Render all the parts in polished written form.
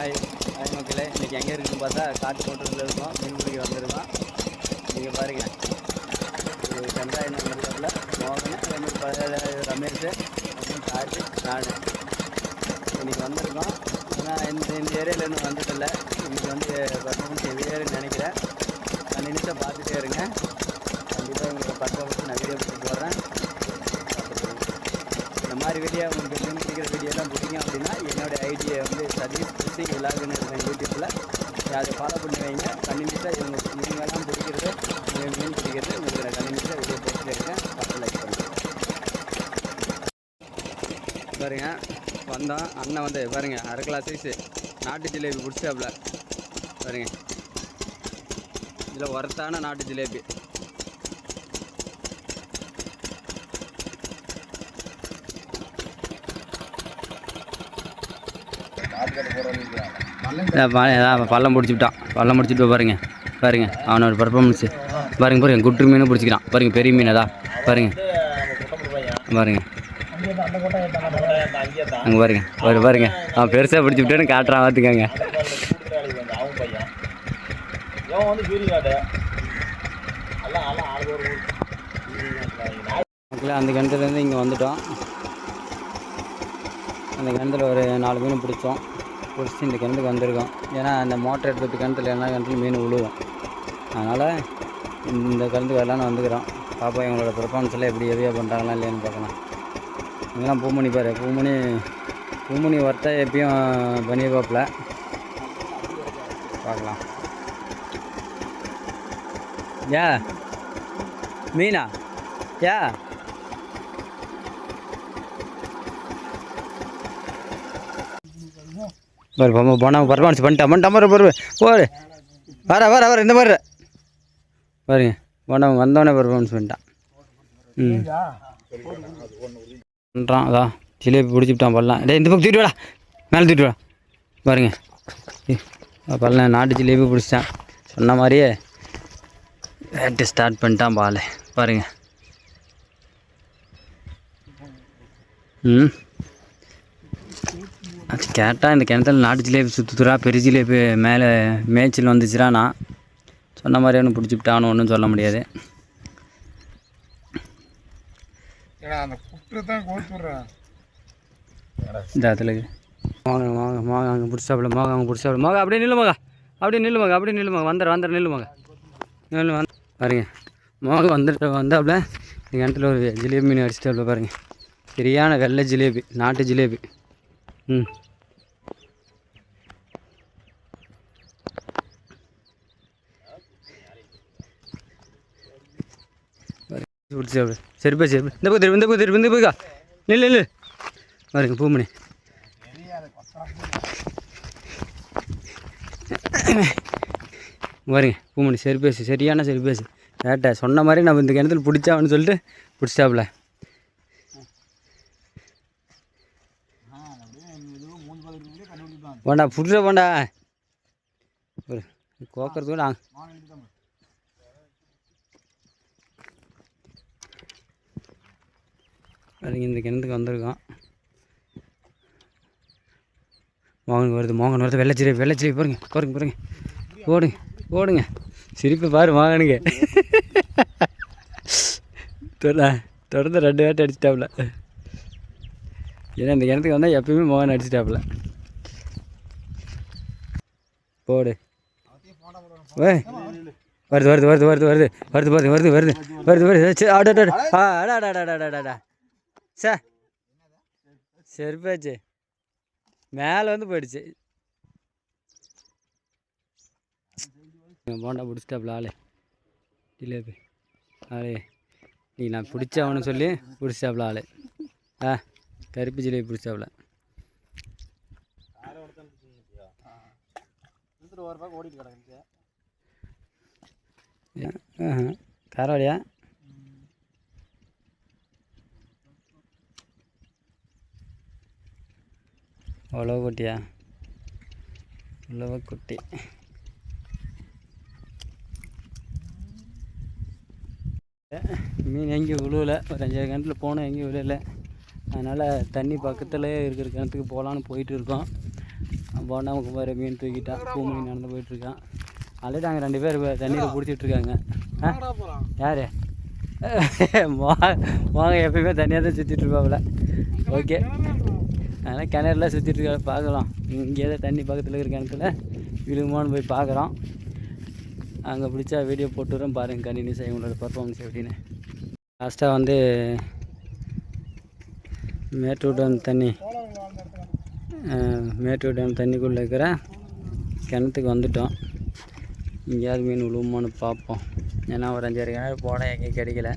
Hi மக்களே, இன்றைக்கி எங்கே இருக்குன்னு பார்த்தா காட்டு மோட்டரில் இருக்கோம். மீன் பிடிக்க வந்திருக்கோம். நீங்கள் பாருங்கள், ஒரு சந்திராயன் நம்பரில் மோகன், ரமேஷ் அப்புறம் கார்த்தி, நான் இன்றைக்கி வந்திருக்கோம். ஆனால் இந்த ஏரியாவில் இன்னும் வந்ததில்லை. இன்றைக்கி வந்து பர்ஃபார்மன்ஸ் எவ்வளோன்னு நினைக்கிறேன். கண்டினியூஸாக பார்த்துட்டே இருங்க. கண்டிப்பாக உங்களுக்கு பர்ஃபார்மன்ஸ் நான் வீடியோ போட்டு போடுறேன். இந்த மாதிரி வீடியோ உங்களுக்கு மீன் பிடிக்கிற வீடியோலாம் பிடிக்கும் அப்படின்னா என்னோடய ஐடியை வந்து சதீஷ் ஃபிஷிங் விலாகுன்னு இருக்கேன் யூடியூப்பில். அதை ஃபாலோ பண்ணி வைங்க. கண்டினியூஸாக இவங்க மீன்கள்லாம் பிடிக்கிறது, மீன் பிடிக்கிறது உங்களுக்கு நான் கண்டினியூஸாக வீடியோ போட்டுட்டு இருக்கேன். பார்த்து லைக் பண்ணுங்கள். பாருங்க, வந்தோம். அண்ணன் வந்து பாருங்கள், அரை கிலோ சைஸு நாட்டு ஜிலேபி பிடிச்சாப்புல. பாருங்க, இதில் ஒர்த்தான நாட்டு ஜிலேபி. பள்ளம் பிடிச்சிட்டான். பள்ளம் பிடிச்சிட்டு பாருங்க பாருங்க, அவனோட பர்ஃபார்மன்ஸு பாருங்க. குட்டு மீனும் பிடிச்சிக்கிறான் பாருங்க. பெரிய மீன் தான் பாருங்க. பாருங்க அங்கே பாருங்க அவன் பெருசாக பிடிச்சி விட்டேன்னு காட்டுறான். பார்த்துக்கங்க. அந்த கிணத்துலேருந்து இங்கே வந்துட்டோம். அந்த கிணத்துல ஒரு 4 மீன் பிடிச்சோம். பிடிச்சி இந்த கிணத்துக்கு வந்திருக்கோம். ஏன்னா அந்த மோட்டர் எடுக்கிறது கிணத்துல எல்லா கிணத்துலையும் மீன் விழுவும். அதனால் இந்த கிணத்துக்கு வரலான்னு வந்துக்கிறோம். பாப்பா இவங்களோட பெர்ஃபார்மன்ஸ் எல்லாம் எப்படி ஹெவியாக பண்ணுறாங்களா இல்லையான்னு பார்க்கலாம். இங்கெல்லாம் பூமணி பாரு, பூமணி ஒர்த்தா எப்பயும் பண்ணியிருப்பாப்புல. பார்க்கலாம். ஏ மீனா ஏ போனால் பர்ஃபார்மன்ஸ் பண்ணிட்டான் பாரு வர இந்த மாதிரி பாருங்க. போனவங்க வந்தோடனே பர்ஃபார்மன்ஸ் பண்ணிட்டான். பண்ணுறான். அதான் ஜிலேபி பிடிச்சிட்டான். பல்லாம் டே இந்த பக்கம் தூக்கிட்டு வாடா, மேலே தூக்கிட்டு வாடா. பாருங்க, பல்லாம் நாட்டு ஜிலேபி பிடிச்சிட்டான். சொன்ன மாதிரியே வேட்டு ஸ்டார்ட் பண்ணிட்டான் பால். பாருங்க. அது கேட்டால் இந்த கிணத்துல நாட்டு ஜிலேபி சுற்றுறா, பெரிய ஜிலேபி மேலே மேய்ச்சல் வந்துச்சுரா. நான் சொன்ன மாதிரி ஒன்று பிடிச்சிவிட்டான்னு ஒன்றும் சொல்ல முடியாது. இந்த இடத்துல மோக அங்கே பிடிச்சாப்புல. மோக அப்படியே நில்லு மோக, அப்படியே நில்லு மோக. வந்துடுற நில்லு மோக. பாருங்க, மோக வந்தாப்புல. இந்த கிணத்துல ஒரு ஜிலேபி மீன் அடிச்சிட்டாப்புல. பாருங்க, சரியான வெள்ளை ஜிலேபி, நாட்டு ஜிலேபி. பிடிச்சாப்புல. சரிப்பா இந்த போய்க்கா நில்லு பாருங்க. பூமணி பாருங்க, பூமணி சரியான செருப்பேசு. கேட்ட சொன்ன மாதிரி நம்ம இந்த கிணத்துல பிடிச்சான்னு சொல்லிட்டு பிடிச்சாப்புல. வேண்டா புடுற வேண்டா ஒரு கோக்கறதுக்கு நாங்கள் இந்த கிணத்துக்கு வந்திருக்கோம். மோகன் வருது வெள்ளை ஜிலேபி பாருங்க. ஓடுங்க சிரிப்பு பாரு மோகனுங்க. தொடர்ந்து 2 வேட்டை அடிச்சிட்டாப்புல. ஏன்னா இந்த கிணத்துக்கு வந்தால் எப்பயுமே மோகன் அடிச்சிட்டாப்புல. போடு வருது. சரிப்பாச்சு, மேலே வந்து போயிடுச்சு. போண்டா பிடிச்சிட்டாப்புல ஆளு ஜிலேபி. நீ நான் பிடிச்சவனு சொல்லி பிடிச்சாப்புல ஆளு. கருப்பு ஜிலேபி பிடிச்சாப்புல. காரவாடியா உழவு குட்டியா? உழவு குட்டி. மீன் எங்கேயும் விழுவலை. ஒரு 5 கிணத்துல போனோம், எங்கேயும் விழுவலை. அதனால் தண்ணி பக்கத்துலேயே இருக்கிற கிணத்துக்கு போகலான்னு போயிட்டு இருக்கோம். போனால் குமார் மீன் தூக்கிட்டான். பூமணி நடந்து போயிட்டுருக்கான். ஆல்ரெடி அங்கே 2 பேர் தண்ணியில் பிடிச்சிட்ருக்காங்க. யார் மோகம் எப்பயுமே தனியாக தான் சுற்றிட்டுருப்பாப்புல. ஓகே, அதனால் கிணறுலாம் சுற்றிட்டுருக்கா பார்க்கலாம். இங்கே தான் தண்ணி பக்கத்தில் இருக்கிற கிணத்துல விழுகுமான்னு போய் பார்க்குறோம். அங்கே பிடிச்சா வீடியோ போட்டுறோம் பாருங்கள். கண்டினியூஸாக இவங்களோட பர்ஃபார்மன்ஸ் எப்படின்னு. லாஸ்ட்டாக வந்து மேட்டூர் டேம் தண்ணிக்குள்ளே இருக்கிற கிணத்துக்கு வந்துட்டோம். எங்கேயாவது மீன் விழுவுமான்னு பார்ப்போம். ஏன்னா ஒரு 5-6 கிணறு போனால் எங்கேயும் கிடைக்கல.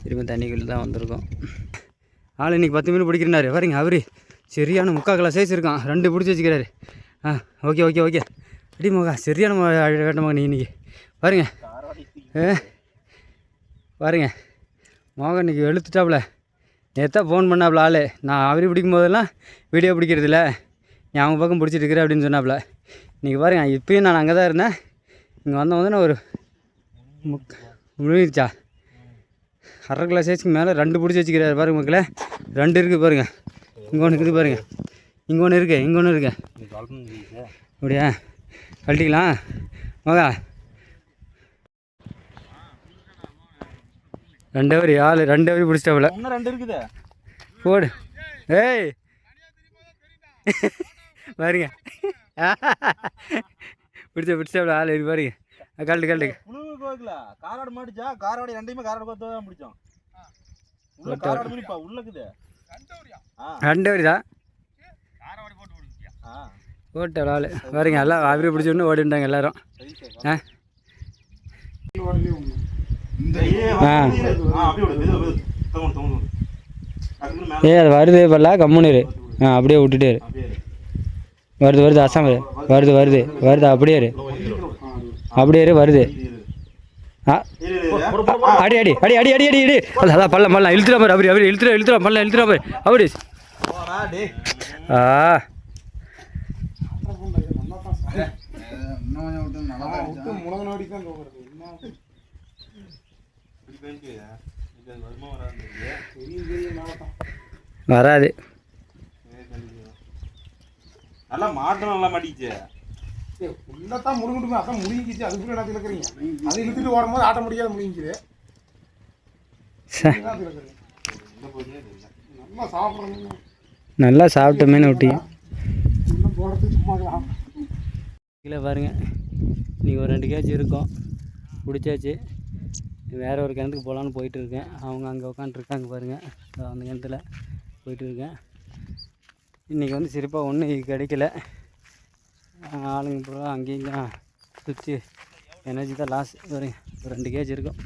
திரும்ப தண்ணிக்குள்ளே தான் வந்திருக்கோம். ஆள் இன்றைக்கி 10 மீன் பிடிக்கிறாரு பாருங்க. அவர் சரியான 3/4 கிலோ சைஸ் இருக்கான். 2 பிடிச்சி வச்சுக்கிறாரு. Okay okay okay. அடி மோகா சரியான வேட்ட மகன் இன்றைக்கி பாருங்க. பாருங்க மோகன் இன்றைக்கி வெளுத்துட்டாப்புல. நேற்று ஃபோன் பண்ணாப்புல ஆள். நான் அவரு பிடிக்கும் போதெல்லாம் வீடியோ பிடிக்கிறதில்ல, நீ அவங்க பக்கம் பிடிச்சிட்டு இருக்கிற அப்படின்னு சொன்னாப்புல. இன்றைக்கி பாருங்க, இப்போயும் நான் அங்கே தான் இருந்தேன். இங்கே வந்தவொடனே ஒரு முழுங்கிருச்சா 1/2 கிலோ சைஸ்க்கு மேலே 2 பிடிச்சி வச்சுக்கிறாரு பாருங்க மக்களே. 2 இருக்குது பாருங்கள். இங்கே ஒன்று இருக்குது பாருங்கள். இங்கே ஒன்று இருக்குது, இங்கே ஒன்று இருக்குது. அப்படியா கழட்டிக்கலாம் மோகா. 2 அவர் ஆள் 2 அவர் பிடிச்சிட்டாப்புல. 2 இருக்குது போடு. ஏய் பாருங்க பிடிச்சாப்புல ஆள் இது பாருங்க. கழட்டு காராடு மாட்டிச்சா. காராடு 2மே காராடு பார்த்து தான் பிடிச்சோம். ரெண்டு போட்ட ஆள் பாருங்க. எல்லாம் அவரே பிடிச்சோன்னு ஓடிட்டாங்க எல்லாரும். அது வருது இப்போல்லா கம்முன்னு. அப்படியே விட்டுட்டு வருது அசாம் வருது அப்படியே வருது. அடி அடி அடி அடி அடி அடி அடி. அதான் பல்ல இழுத்துறா பாரு. அவரு இழுத்துறா பாரு. அப்படி வராது. நல்லா மாட்டம் நல்லா மாட்டிச்சு. உள்ளத்தான் முழுங்கிட்டு அதான் முழுங்கிச்சு. அதுக்குள்ள என்ன திறக்கிறீங்க? அது இழுத்துட்டு ஓடும்போது ஆட்ட முடியாது முழுங்கிக்குது. நல்லா சாப்பிட்ட மீன் விட்டீங்க. கீழே பாருங்க. இன்றைக்கி ஒரு 2 கேஜி இருக்கும் பிடிச்சாச்சு. வேறு ஒரு கிணத்துக்கு போகலான்னு போயிட்டுருக்கேன். அவங்க அங்கே உட்காந்துருக்காங்க பாருங்கள். அந்த கிணத்துல போயிட்டுருக்கேன். இன்றைக்கி வந்து சிறப்பாக ஒன்றும் கிடைக்கல. ஆளுங்க பூரா அங்கேயும் சுற்றி எனர்ஜி தான் லாஸ். பாருங்க ஒரு 2 கேஜி இருக்கும்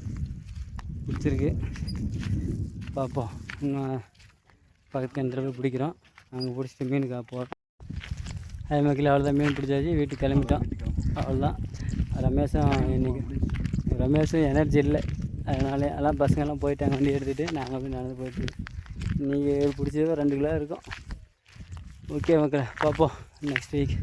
பிடிச்சிருக்கு. பார்ப்போம். இன்னும் பக்கத்து கிணத்துல போய் பிடிக்கிறோம். அங்கே பிடிச்சிட்டு மீனுக்கு போகிறோம். அதே மாதிரி அவ்வளோதான். மீன் பிடிச்சாச்சு, வீட்டுக்கு கிளம்பிட்டோம். அவ்வளோதான். ரமேஷும் எனர்ஜி இல்லை. அதனால எல்லாம் பசங்கள்லாம் போயிட்டாங்க வண்டி எடுத்துகிட்டு. நாங்கள் போய் நடந்து போயிட்டு. நீங்கள் பிடிச்சது 2 கிலோ இருக்கும். ஓகே மக்களே, பார்ப்போம் நெக்ஸ்ட் வீக்.